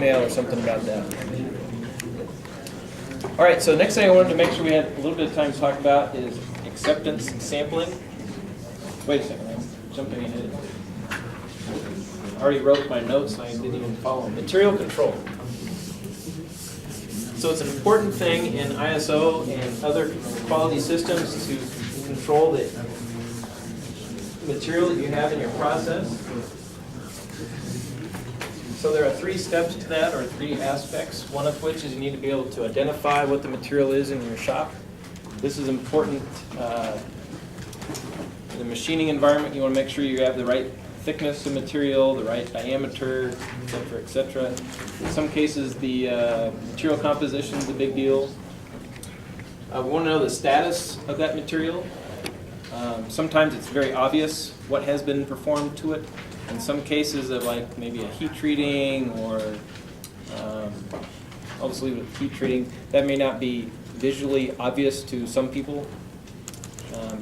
email or something about that. All right, so next thing I wanted to make sure we had a little bit of time to talk about is acceptance sampling. Wait a second, I'm jumping ahead. I already wrote my notes and I didn't even follow them. Material control. So it's an important thing in ISO and other quality systems to control the material that you have in your process. So there are 3 steps to that, or 3 aspects, one of which is you need to be able to identify what the material is in your shop. This is important in the machining environment. You want to make sure you have the right thickness of material, the right diameter, et cetera. In some cases, the material composition is a big deal. We want to know the status of that material. Sometimes it's very obvious what has been performed to it. In some cases of like maybe a heat treating or, I'll just leave it at heat treating, that may not be visually obvious to some people.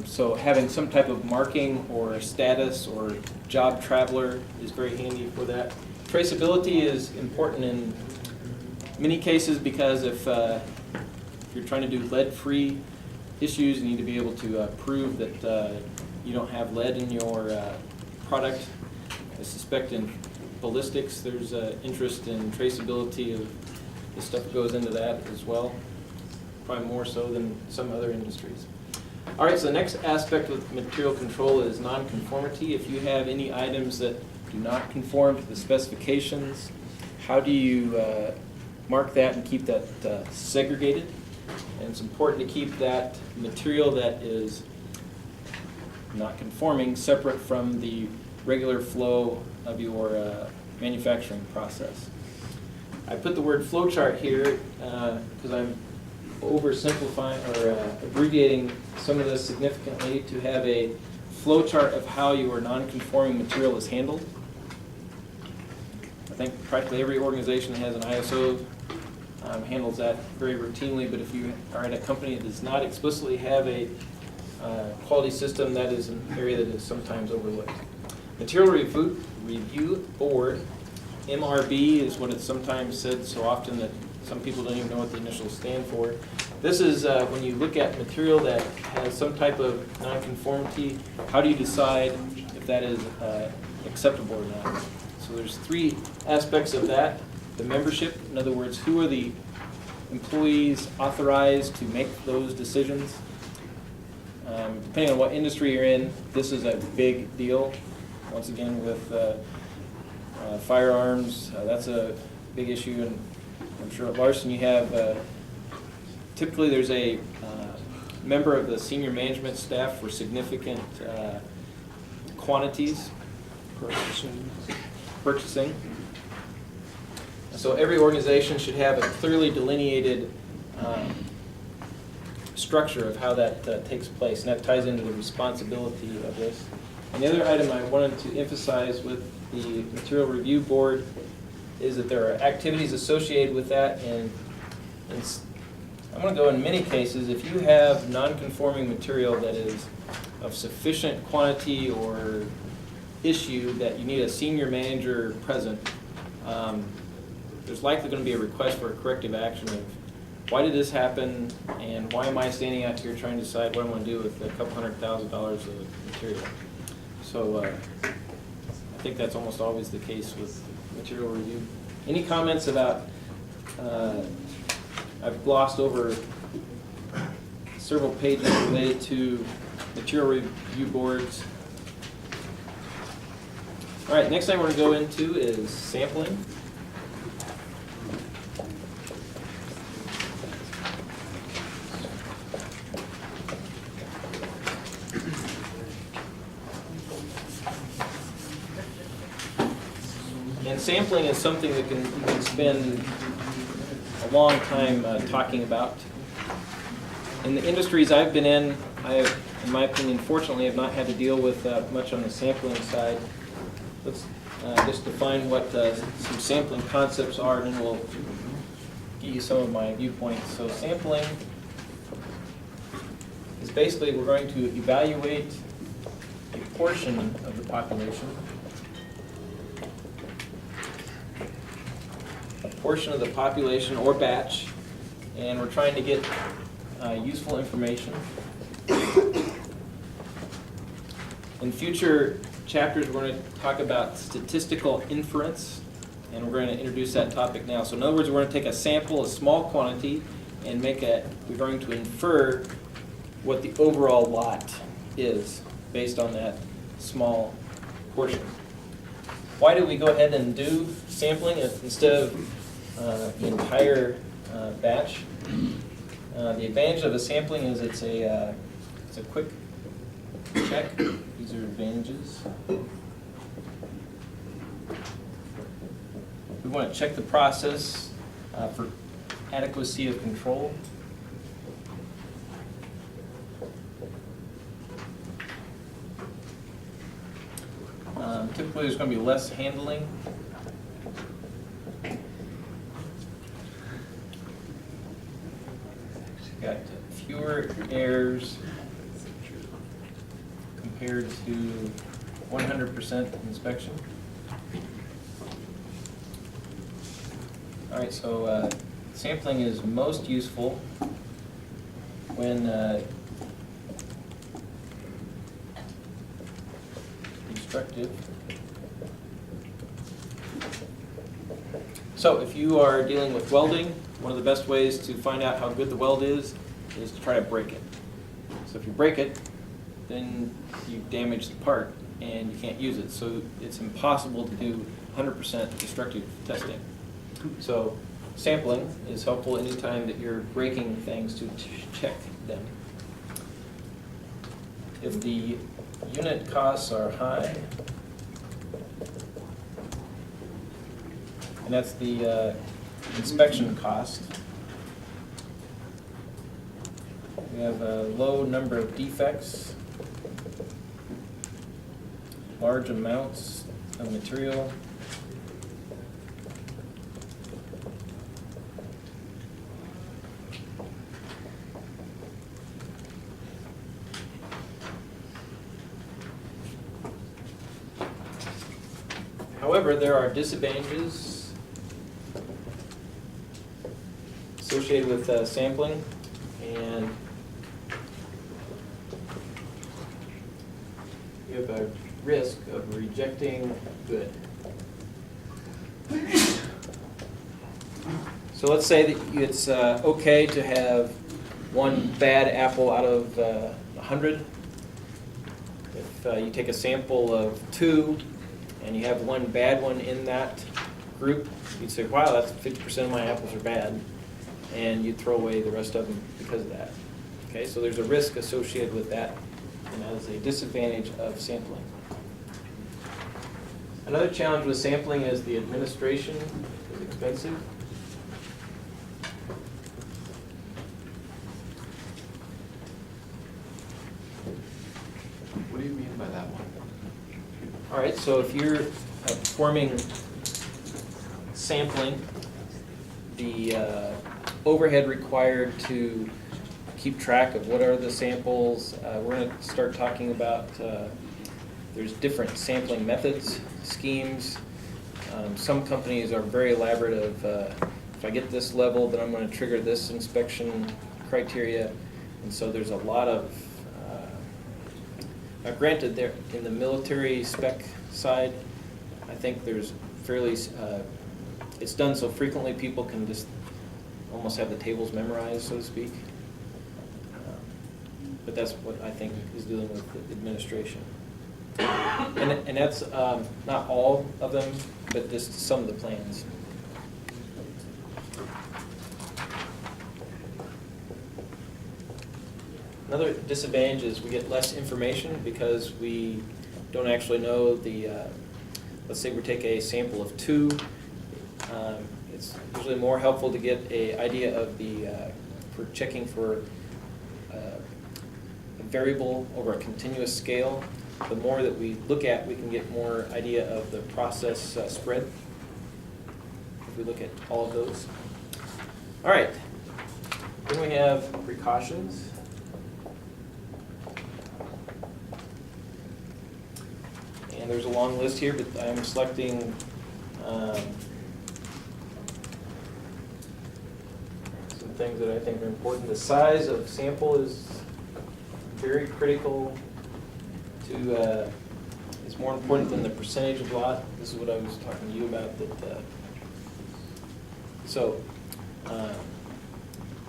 So having some type of marking or status or job traveler is very handy for that. Traceability is important in many cases because if you're trying to do lead-free issues, you need to be able to prove that you don't have lead in your product. I suspect in ballistics there's interest in traceability of the stuff that goes into that as well, probably more so than some other industries. All right, so the next aspect of material control is non-conformity. If you have any items that do not conform to the specifications, how do you mark that and keep that segregated? And it's important to keep that material that is not conforming separate from the regular flow of your manufacturing process. I put the word flowchart here because I'm oversimplifying or abbreviating some of this significantly to have a flowchart of how your non-conforming material is handled. I think practically every organization that has an ISO handles that very routinely, but if you are at a company that does not explicitly have a quality system, that is an area that is sometimes overlooked. Material Review Board, MRB is what it's sometimes said so often that some people don't even know what the initials stand for. This is when you look at material that has some type of nonconformity, how do you decide if that is acceptable or not? So there's 3 aspects of that. The membership, in other words, who are the employees authorized to make those decisions? Depending on what industry you're in, this is a big deal. Once again, with firearms, that's a big issue, and I'm sure at Larson you have, typically there's a member of the senior management staff for significant quantities, purchasing. So every organization should have a clearly delineated structure of how that takes place, and that ties into the responsibility of this. And the other item I wanted to emphasize with the Material Review Board is that there are activities associated with that, and I'm going to go in many cases, if you have non-conforming material that is of sufficient quantity or issue that you need a senior manager present, there's likely going to be a request for a corrective action of why did this happen and why am I standing out here trying to decide what I'm going to do with a couple $100,000 of material. So I think that's almost always the case with material review. Any comments about, I've glossed over several pages related to material review boards. All right, next thing we're going to go into is sampling. And sampling is something that you can spend a long time talking about. In the industries I've been in, I have, in my opinion, fortunately, have not had to deal with much on the sampling side. Let's just define what some sampling concepts are, and then we'll give you some of my viewpoints. So sampling is basically we're going to evaluate a portion of the population a portion of the population or batch, and we're trying to get useful information. In future chapters, we're going to talk about statistical inference, and we're going to introduce that topic now. So in other words, we're going to take a sample, a small quantity, and we're going to infer what the overall lot is based on that small portion. Why do we go ahead and do sampling instead of the entire batch? The advantage of a sampling is it's a quick check. These are advantages. We want to check the process for adequacy of control. Typically, there's going to be less handling. Got fewer errors compared to 100% inspection. All right, so sampling is most useful when instructive. So if you are dealing with welding, one of the best ways to find out how good the weld is to try to break it. So if you break it, then you damage the part and you can't use it. So it's impossible to do 100% destructive testing. So sampling is helpful anytime that you're breaking things to check them. If the unit costs are high, and that's the inspection cost, we have a low number of defects, large amounts of material, however, there are disadvantages associated with sampling, and you have a risk of rejecting good. So let's say that it's okay to have one bad apple out of 100. If you take a sample of 2 and you have one bad one in that group, you'd say, wow, that's 50% of my apples are bad, and you'd throw away the rest of them because of that. Okay, so there's a risk associated with that, and that is a disadvantage of sampling. Another challenge with sampling is the administration is expensive. What do you mean by that one? All right, so if you're performing sampling, the overhead required to keep track of what are the samples, we're going to start talking about, there's different sampling methods, schemes. Some companies are very elaborate of, if I get this level, then I'm going to trigger this inspection criteria. And so there's a lot of, granted, there in the military spec side, I think there's fairly, it's done so frequently people can just almost have the tables memorized, so to speak. But that's what I think is dealing with the administration. And that's not all of them, but just some of the plans. Another disadvantage is we get less information because we don't actually know the, let's say we take a sample of 2. It's usually more helpful to get an idea of the, for checking for a variable over a continuous scale. The more that we look at, we can get more idea of the process spread if we look at all of those. All right, then we have precautions. And there's a long list here, but I'm selecting things that I think are important. The size of sample is very critical to, is more important than the percentage of lot. This is what I was talking to you about.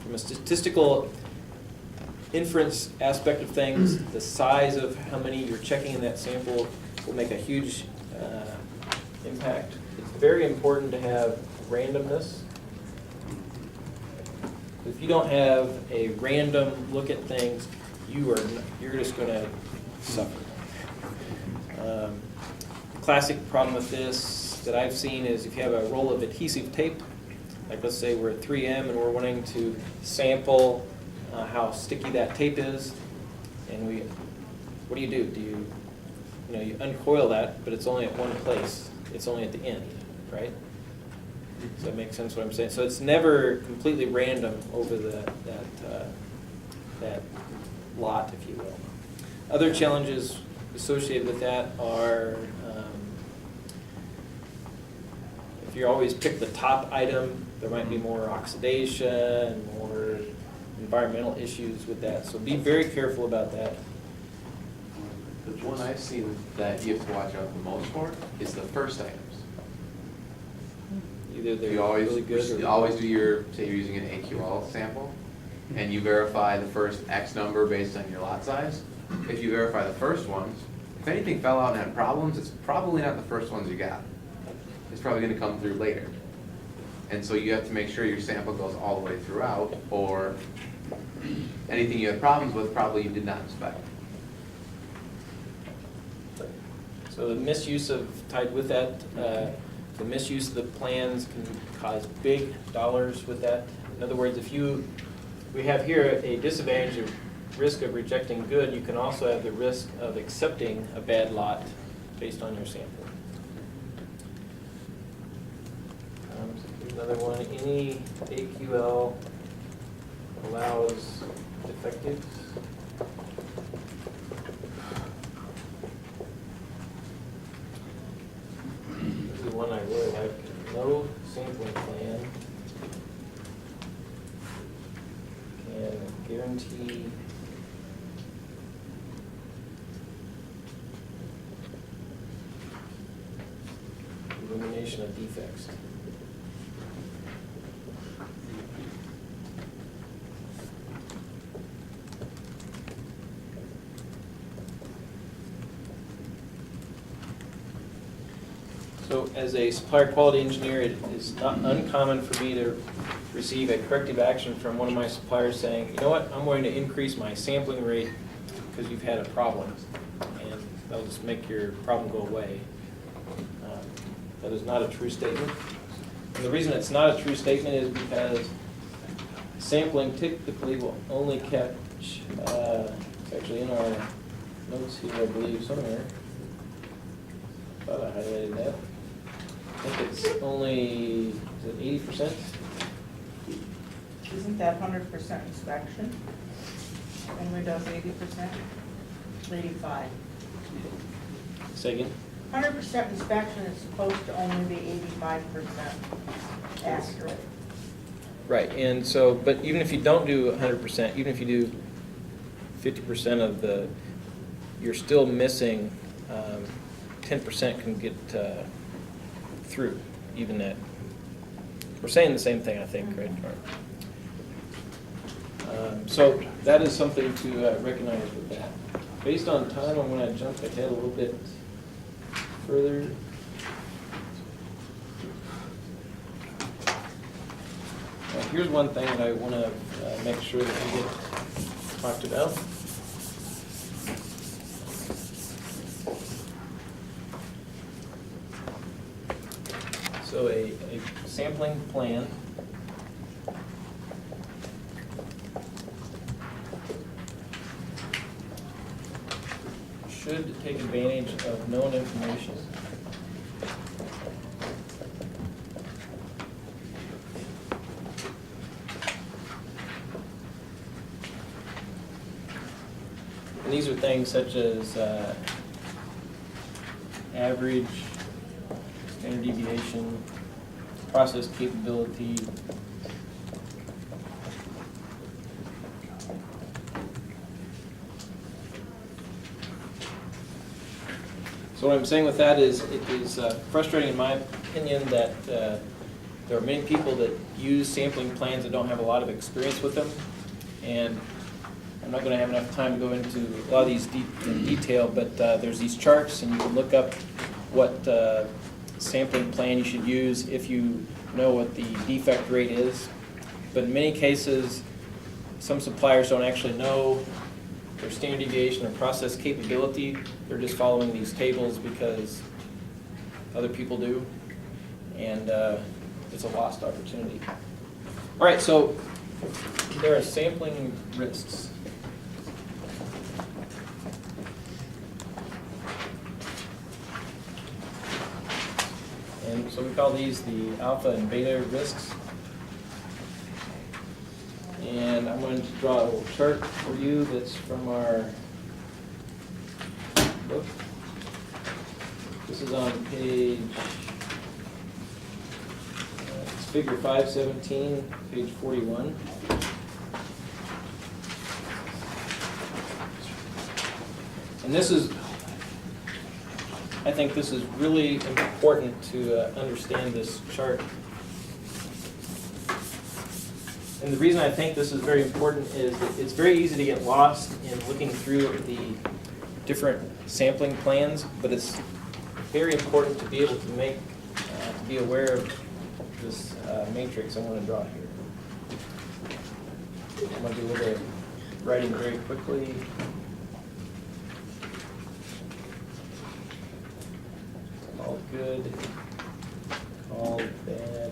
From a statistical inference aspect of things, the size of how many you're checking in that sample will make a huge impact. It's very important to have randomness. If you don't have a random look at things, you're just going to suffer. Classic problem with this that I've seen is if you have a roll of adhesive tape, like let's say we're at 3M and we're wanting to sample how sticky that tape is, and what do? You uncoil that, but it's only at one place. It's only at the end, right? Does that make sense what I'm saying? So it's never completely random over that lot, if you will. Other challenges associated with that are if you always pick the top item, there might be more oxidation, more environmental issues with that. So be very careful about that. The one I've seen that you have to watch out the most for is the first items. Either they're You always, really good you or always do your, say you're using an AQL sample, and you verify the first X number based on your lot size. If you verify the first ones, if anything fell out and had problems, it's probably not the first ones you got. It's probably gonna come through later. And so you have to make sure your sample goes all the way throughout, or anything you had problems with, probably you did not inspect. So the misuse tied with that, the misuse of the plans can cause big dollars with that. In other words, we have here a disadvantage of risk of rejecting good, you can also have the risk of accepting a bad lot based on your sample. So here's another one. Any AQL allows defectives. This is one I really like. No sampling plan can guarantee elimination of defects. So as a supplier quality engineer, it is not uncommon for me to receive a corrective action from one of my suppliers saying, you know what, I'm going to increase my sampling rate because you've had a problem, and that'll just make your problem go away. That is not a true statement. And the reason it's not a true statement is because sampling typically will only catch, it's actually in our notes here, I believe, somewhere. Thought I highlighted that. I think it's only, is it 80%? Isn't that 100% inspection? Only does 80%? 85. Say again? 100% inspection is supposed to only be 85% accurate. Right, and so, but even if you don't do 100%, even if you do 50% of you're still missing, 10% can get through, even that. We're saying the same thing, I think, right? So that is something to recognize with that. Based on time, I'm going to jump ahead a little bit further. Here's one thing that I want to make sure that we get talked about. So a sampling plan should take advantage of known information. And these are things such as average, standard deviation, process capability, So what I'm saying with that is, it is frustrating in my opinion that there are many people that use sampling plans that don't have a lot of experience with them. And I'm not going to have enough time to go into a lot of these in detail, but there's these charts, and you can look up what sampling plan you should use if you know what the defect rate is. But in many cases, some suppliers don't actually know their standard deviation or process capability. They're just following these tables because other people do, and it's a lost opportunity. All right, so there are sampling risks. And so we call these the alpha and beta risks. And I'm going to draw a little chart for you that's from our book. This is on page, it's figure 517, page 41. And this is, I think this is really important to understand this chart. And the reason I think this is very important is that it's very easy to get lost in looking through the different sampling plans, but it's very important to be able to make, to be aware of this matrix I'm going to draw here. I'm going to do a little bit of writing very quickly. All good, all bad.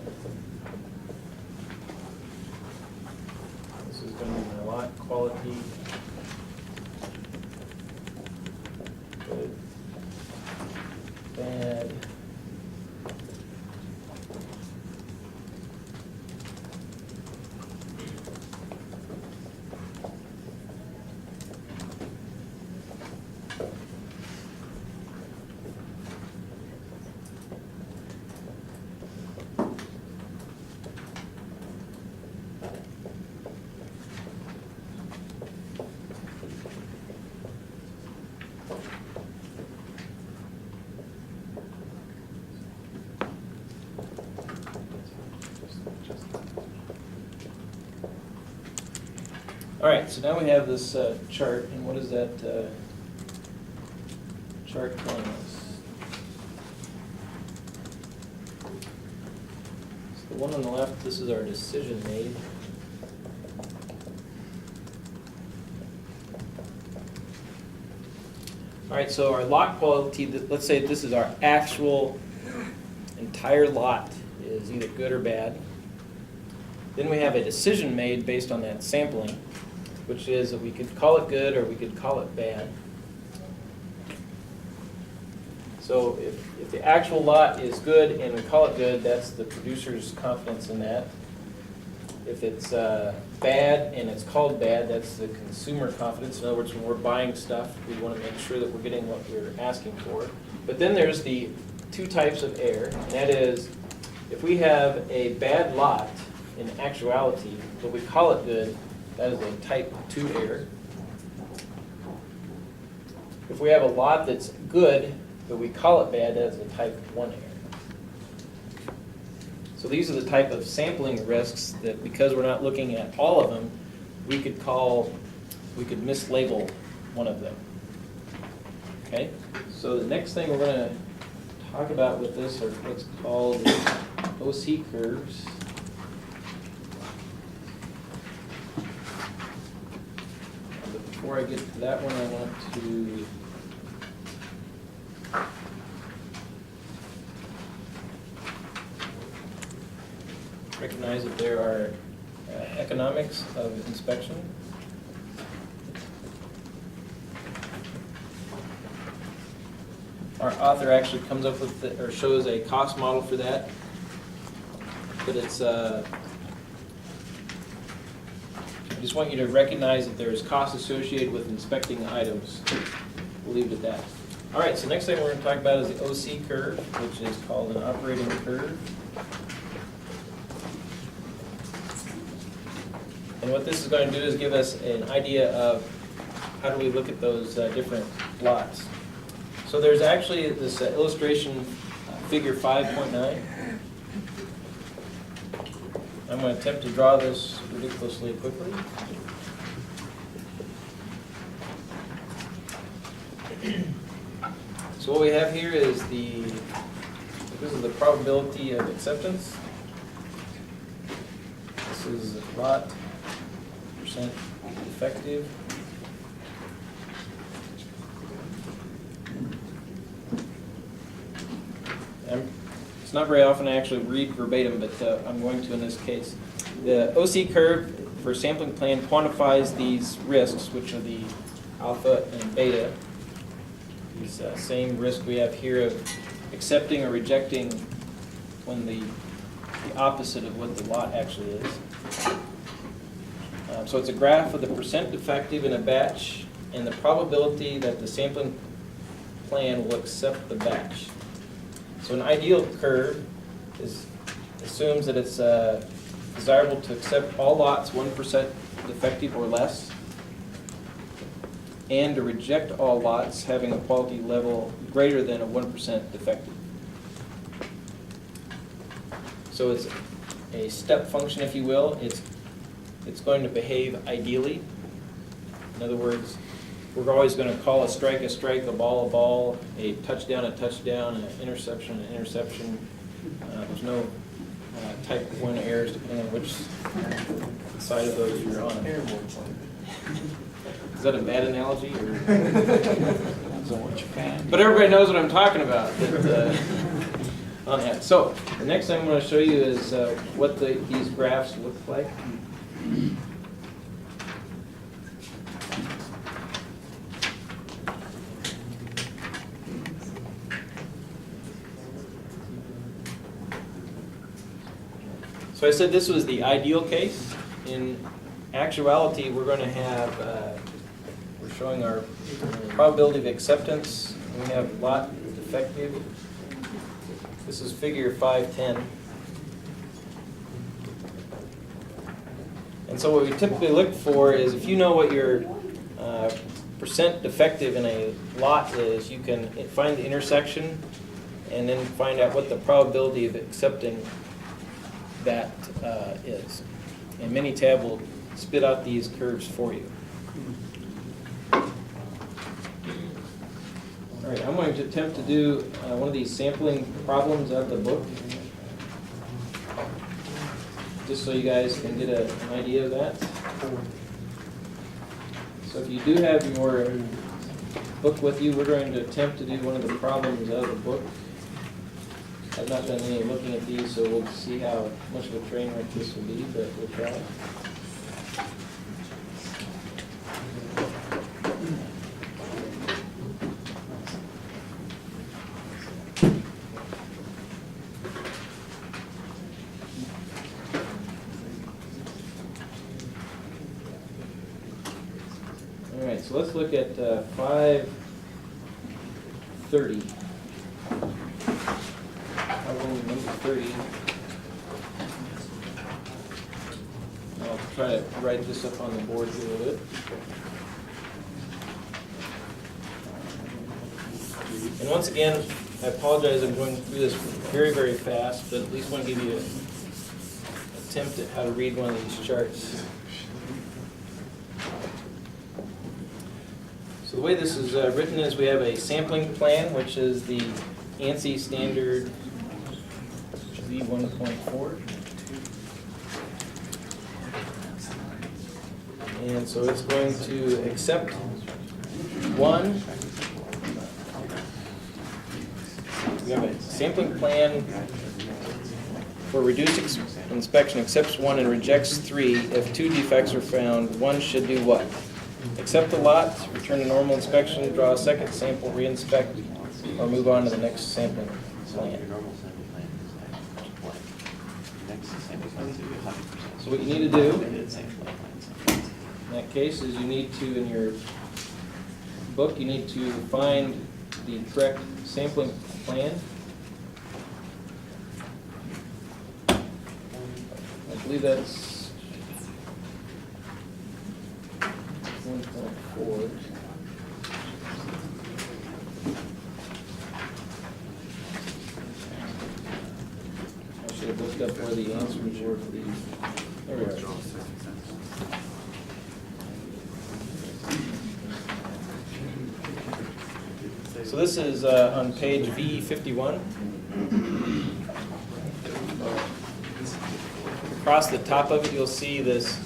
This is going to be my lot quality. Good, bad. All right, so now we have this chart, and what is that chart telling us? So the one on the left, this is our decision made. All right, so our lot quality, let's say this is our actual entire lot is either good or bad. Then we have a decision made based on that sampling, which is that we could call it good or we could call it bad. So if the actual lot is good and we call it good, that's the producer's confidence in that. If it's bad and it's called bad, that's the consumer confidence. In other words, when we're buying stuff, we want to make sure that we're getting what we're asking for. But then there's the two types of error, and that is if we have a bad lot in actuality, but we call it good, that is a type 2 error. If we have a lot that's good, but we call it bad, that is a type 1 error. So these are the type of sampling risks that, because we're not looking at all of them, we could mislabel one of them. Okay? So the next thing we're going to talk about with this are what's called OC curves. Before I get to that one, I want to recognize that there are economics of inspection. Our author actually comes up with or shows a cost model for that, but it's I just want you to recognize that there's costs associated with inspecting items. We'll leave it at that. All right, so next thing we're going to talk about is the OC curve, which is called an operating curve. And what this is going to do is give us an idea of how do we look at those different lots. So there's actually this illustration, figure 5.9. I'm going to attempt to draw this ridiculously quickly. So what we have here is this is the probability of acceptance. This is lot percent effective. It's not very often I actually read verbatim, but I'm going to in this case. The OC curve for sampling plan quantifies these risks, which are the alpha and beta. These same risk we have here of accepting or rejecting when the opposite of what the lot actually is. So it's a graph of the percent defective in a batch and the probability that the sampling plan will accept the batch. So an ideal curve assumes that it's desirable to accept all lots 1% defective or less, and to reject all lots having a quality level greater than a 1% defective. So it's a step function, if you will. It's going to behave ideally. In other words, we're always going to call a strike, a ball, a touchdown, an interception, an interception. There's no type 1 errors depending on which side of those you're on. Is that a bad analogy? But everybody knows what I'm talking about. On that. So the next thing I'm going to show you is what these graphs look like. So I said this was the ideal case. In actuality, we're going to have, we're showing our probability of acceptance. We have lot defective. This is figure 510. And so what we typically look for is if you know what your percent defective in a lot is, you can find the intersection and then find out what the probability of accepting that is. And Minitab will spit out these curves for you. All right, I'm going to attempt to do one of these sampling problems out of the book, just so you guys can get an idea of that. So if you do have your book with you, we're going to attempt to do one of the problems out of the book. I've not done any looking at these, so we'll see how much of a train wreck this will be, but we'll try. All right, so let's look at 530. Number 30. I'll try to write this up on the board here a little bit. And once again, I apologize, I'm going through this very, very fast, but at least want to give you an attempt at how to read one of these charts. So the way this is written is we have a sampling plan, which is the ANSI standard V1.4. And so it's going to accept 1. We have a sampling plan for reduced inspection, accepts 1 and rejects 3. If 2 defects are found, 1 should do what? Accept the lot, return to normal inspection, draw a second sample, re-inspect, or move on to the next sampling plan. So what you need to do in that case is you need to, in your book, you need to find the correct sampling plan. I believe that's 1.4. the answers were for these. There we are. So this is on page V51. Across the top of it, you'll see this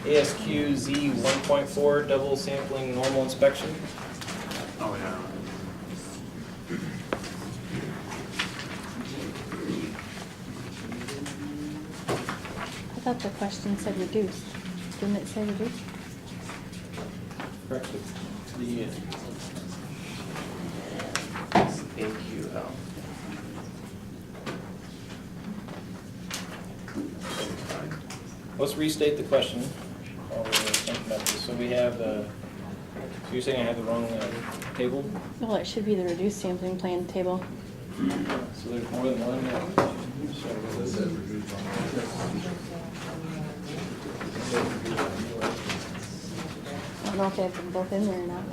ASQ Z 1.4 double sampling normal inspection. Oh, yeah. I thought the question said reduced. Didn't it say reduced? Correct. The AQL. let's restate the question while we're thinking about this. So we have, so you're saying I have the wrong table? Well, it should be the reduced sampling plan table. So there's more than one? I don't know if they have them both in there or not.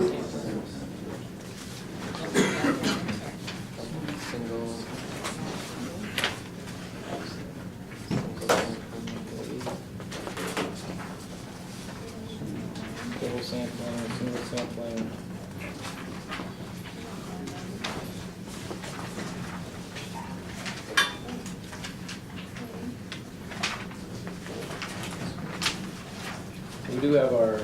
Single. Double sampling, single sampling. We do have our,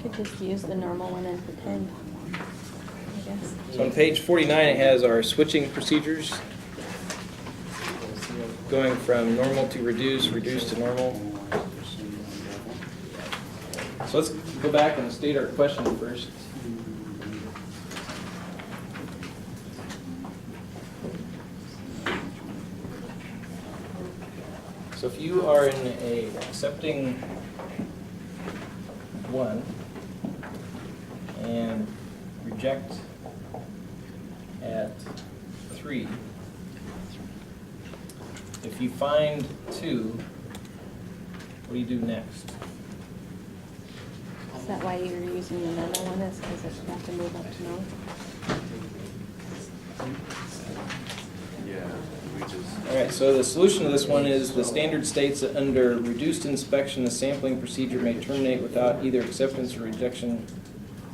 Could just use the normal one and pretend, I guess. so on page 49, it has our switching procedures. Going from normal to reduce, reduce to normal. So let's go back and state our question first. So if you are in a accepting 1 and reject at 3, if you find 2, what do you do next? Is that why you're using the normal one, is because it's got to move up to no? Yeah, we just. All right, so the solution to this one is the standard states that under reduced inspection, the sampling procedure may terminate without either acceptance or rejection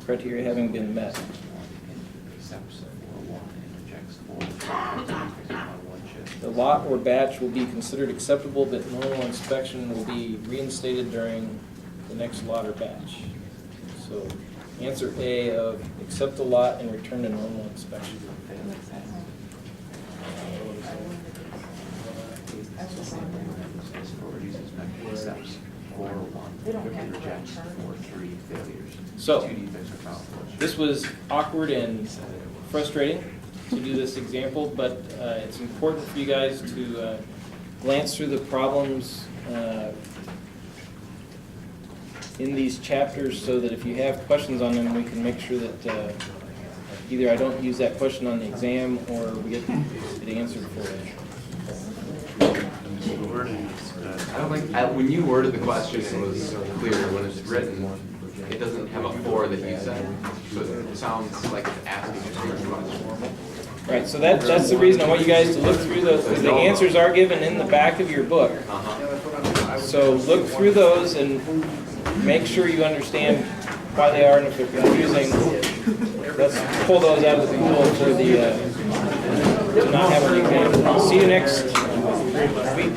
criteria having been met. The lot or batch will be considered acceptable, but normal inspection will be reinstated during the next lot or batch. So answer A of accept the lot and return to normal inspection. So, this was awkward and frustrating to do this example, but it's important for you guys to glance through the problems in these chapters so that if you have questions on them, we can make sure that either I don't use that question on the exam or we get it answered for you. The wording is good. I don't think, when you worded the question, it was clear. When it's written, it doesn't have a for that you said, so it sounds like it's asking a question. Right, so that's the reason I want you guys to look through those, because the answers are given in the back of your book. So look through those and make sure you understand why they are, and if they're confusing, let's pull those out of the pool for the, to not have an exam. See you next week.